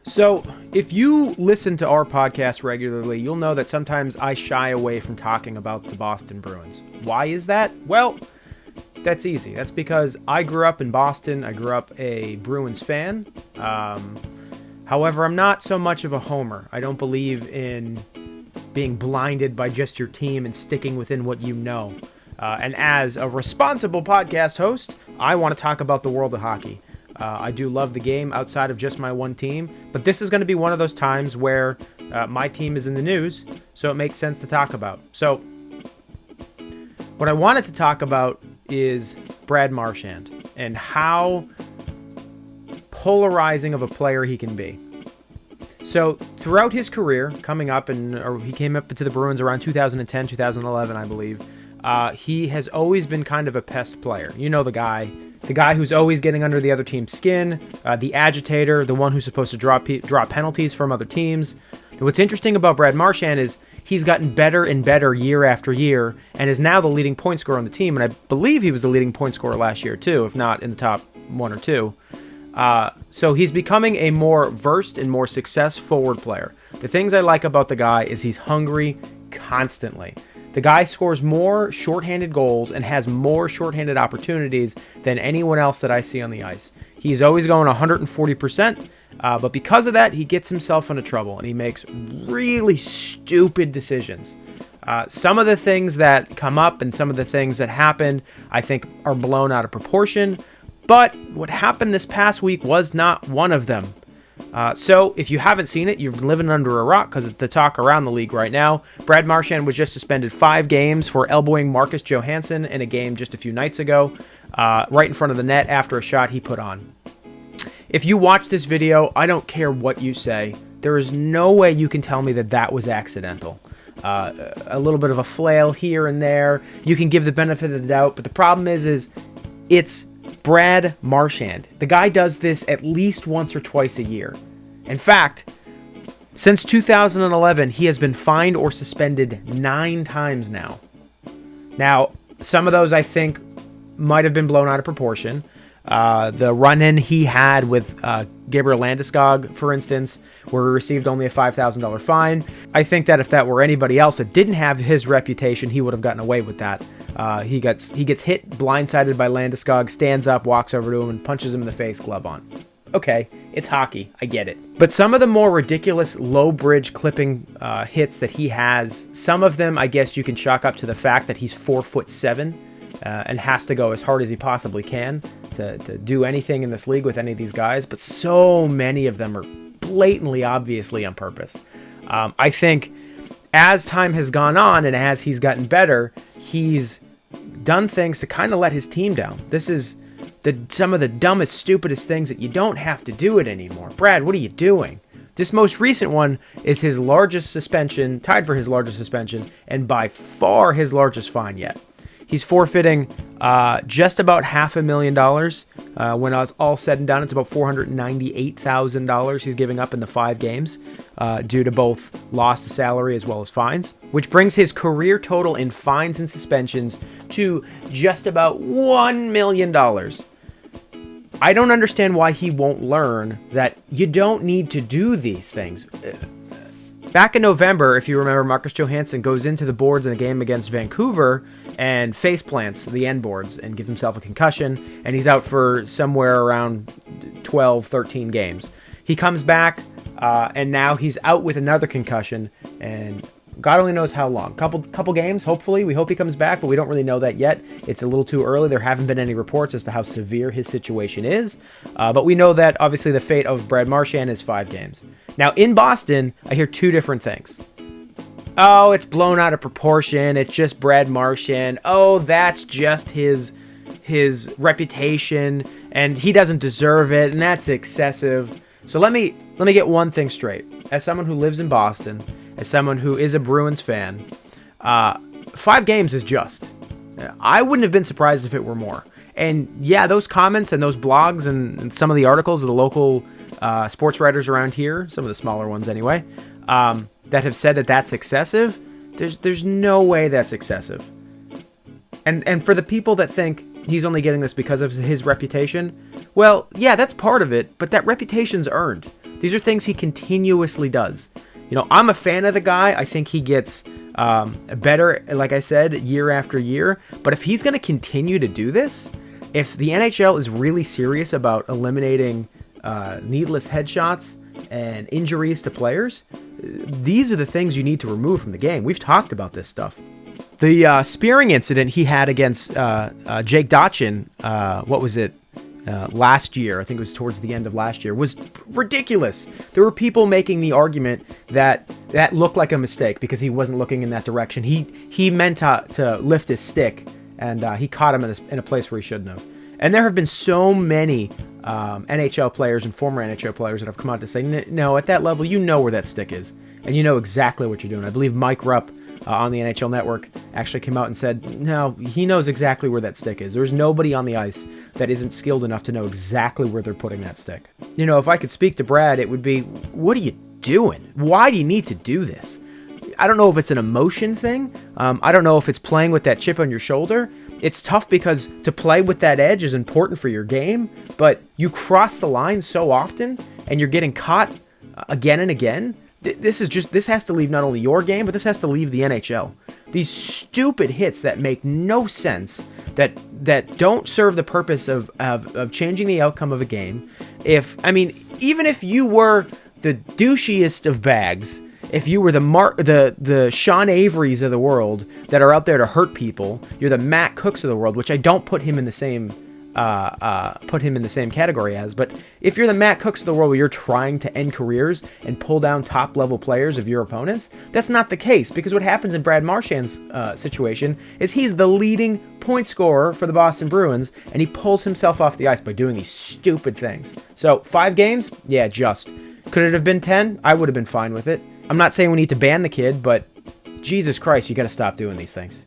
So, if you listen to our podcast regularly, you'll know that sometimes I shy away from talking about the Boston Bruins. Why is that? Well, that's easy. That's because I grew up in Boston. I grew up a Bruins fan. However, I'm not so much of a homer. I don't believe in being blinded by just your team and sticking within what you know. And as a responsible podcast host, I want to talk about the world of hockey. I do love the game outside of just my one team, but this is going to be one of those times where my team is in the news, so it makes sense to talk about. So what I wanted to talk about is Brad Marchand and how polarizing of a player he can be. So throughout his career, he came up into the Bruins around 2010, 2011, I believe. He has always been kind of a pest player. You know the guy who's always getting under the other team's skin, the agitator, the one who's supposed to drop penalties from other teams. And what's interesting about Brad Marchand is he's gotten better and better year after year and is now the leading point scorer on the team. And I believe he was the leading point scorer last year too, if not in the top one or two. So he's becoming a more versed and more success forward player. The things I like about the guy is he's hungry constantly. The guy scores more shorthanded goals and has more shorthanded opportunities than anyone else that I see on the ice. He's always going 140%, but because of that, he gets himself into trouble and he makes really stupid decisions. Some of the things that come up and some of the things that happen, I think, are blown out of proportion, but what happened this past week was not one of them. So if you haven't seen it, you've been living under a rock because it's the talk around the league right now. Brad Marchand was just suspended 5 games for elbowing Marcus Johansson in a game just a few nights ago, right in front of the net after a shot he put on. If you watch this video, I don't care what you say. There is no way you can tell me that that was accidental. A little bit of a flail here and there. You can give the benefit of the doubt, but the problem is it's Brad Marchand. The guy does this at least once or twice a year. In fact, since 2011, he has been fined or suspended 9 times now. Now, some of those I think might have been blown out of proportion. The run-in he had with Gabriel Landeskog, for instance, where he received only a $5,000 fine. I think that if that were anybody else that didn't have his reputation, he would have gotten away with that. He gets hit blindsided by Landeskog, stands up, walks over to him, and punches him in the face, glove on. Okay, it's hockey. I get it. But some of the more ridiculous low bridge clipping hits that he has, some of them I guess you can chalk up to the fact that he's 4'7" and has to go as hard as he possibly can to do anything in this league with any of these guys. But so many of them are blatantly, obviously on purpose. I think as time has gone on and as he's gotten better, he's done things to kind of let his team down. This is some of the dumbest, stupidest things that you don't have to do it anymore. Brad, what are you doing? This most recent one is his largest suspension, tied for his largest suspension, and by far his largest fine yet. He's forfeiting just about $500,000. When it's all said and done, it's about $498,000 he's giving up in the 5 games due to both lost salary as well as fines, which brings his career total in fines and suspensions to just about $1 million. I don't understand why he won't learn that you don't need to do these things. Back in November, if you remember, Marcus Johansson goes into the boards in a game against Vancouver and face plants the end boards and gives himself a concussion, and he's out for somewhere around 12, 13 games. He comes back, and now he's out with another concussion, and God only knows how long. Couple games, hopefully. We hope he comes back, but we don't really know that yet. It's a little too early. There haven't been any reports as to how severe his situation is, but we know that, obviously, the fate of Brad Marchand is 5 games. Now, in Boston, I hear 2 different things. Oh, it's blown out of proportion. It's just Brad Marchand. Oh, that's just his reputation, and he doesn't deserve it, and that's excessive. So let me get one thing straight. As someone who lives in Boston, as someone who is a Bruins fan, 5 games is just. I wouldn't have been surprised if it were more. And yeah, those comments and those blogs and some of the articles of the local sports writers around here, some of the smaller ones anyway, that have said that that's excessive, there's no way that's excessive. And for the people that think he's only getting this because of his reputation, well, yeah, that's part of it, but that reputation's earned. These are things he continuously does. You know, I'm a fan of the guy. I think he gets better, like I said, year after year. But if he's going to continue to do this, if the NHL is really serious about eliminating needless headshots and injuries to players, these are the things you need to remove from the game. We've talked about this stuff. The spearing incident he had against Jake Dotchin, what was it, last year, I think it was towards the end of last year, was ridiculous. There were people making the argument that that looked like a mistake because he wasn't looking in that direction. He meant to lift his stick, and he caught him in a place where he shouldn't have. And there have been so many NHL players and former NHL players that have come out to say, no, at that level, you know where that stick is, and you know exactly what you're doing. I believe Mike Rupp on the NHL Network actually came out and said, no, he knows exactly where that stick is. There's nobody on the ice that isn't skilled enough to know exactly where they're putting that stick. You know, if I could speak to Brad, it would be, what are you doing? Why do you need to do this? I don't know if it's an emotion thing. I don't know if it's playing with that chip on your shoulder. It's tough because to play with that edge is important for your game, but you cross the line so often and you're getting caught again and again. This has to leave not only your game, but this has to leave the NHL. These stupid hits that make no sense, that don't serve the purpose of changing the outcome of a game. Even if you were the douchiest of bags, if you were the Sean Averys of the world that are out there to hurt people, you're the Matt Cooks of the world, which I don't put him in the same category as, but if you're the Matt Cooks of the world where you're trying to end careers and pull down top level players of your opponents, that's not the case, because what happens in Brad Marchand's situation is he's the leading point scorer for the Boston Bruins, and he pulls himself off the ice by doing these stupid things. So 5 games, yeah, just. Could it have been 10? I would have been fine with it. I'm not saying we need to ban the kid, but Jesus Christ, you got to stop doing these things.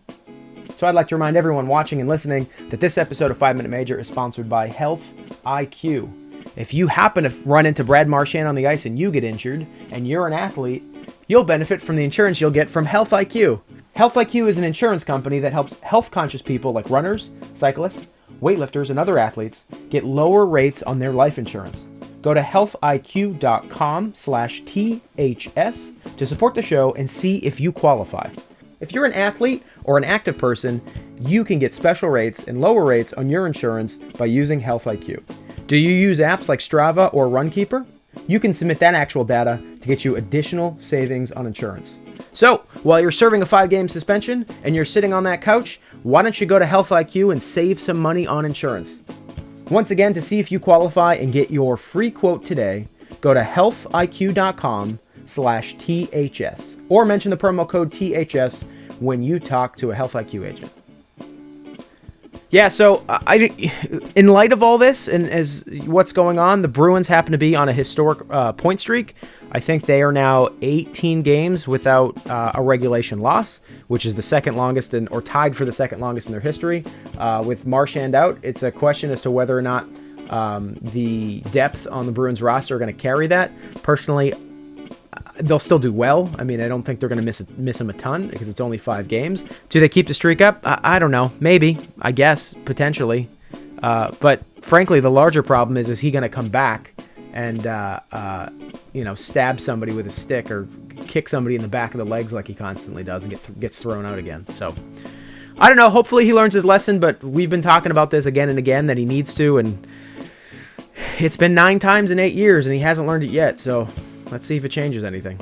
So I'd like to remind everyone watching and listening that this episode of 5 Minute Major is sponsored by Health IQ. If you happen to run into Brad Marchand on the ice and you get injured, and you're an athlete, you'll benefit from the insurance you'll get from Health IQ. Health IQ is an insurance company that helps health-conscious people like runners, cyclists, weightlifters, and other athletes get lower rates on their life insurance. Go to healthiq.com/THS to support the show and see if you qualify. If you're an athlete or an active person, you can get special rates and lower rates on your insurance by using Health IQ. Do you use apps like Strava or Runkeeper? You can submit that actual data to get you additional savings on insurance. So, while you're serving a 5-game suspension and you're sitting on that couch, why don't you go to Health IQ and save some money on insurance? Once again, to see if you qualify and get your free quote today, go to healthiq.com/THS or mention the promo code THS when you talk to a Health IQ agent. Yeah, so in light of all this and as what's going on, the Bruins happen to be on a historic point streak. I think they are now 18 games without a regulation loss, which is the second longest or tied for the second longest in their history. With Marchand out, it's a question as to whether or not the depth on the Bruins roster are going to carry that. Personally, they'll still do well. I mean, I don't think they're going to miss him a ton because it's only 5 games. Do they keep the streak up? I don't know. Maybe. I guess. Potentially. But frankly, the larger problem is he going to come back and, stab somebody with a stick or kick somebody in the back of the legs like he constantly does and gets thrown out again. So, I don't know. Hopefully he learns his lesson, but we've been talking about this again and again that he needs to, and it's been 9 times in 8 years and he hasn't learned it yet. So, let's see if it changes anything.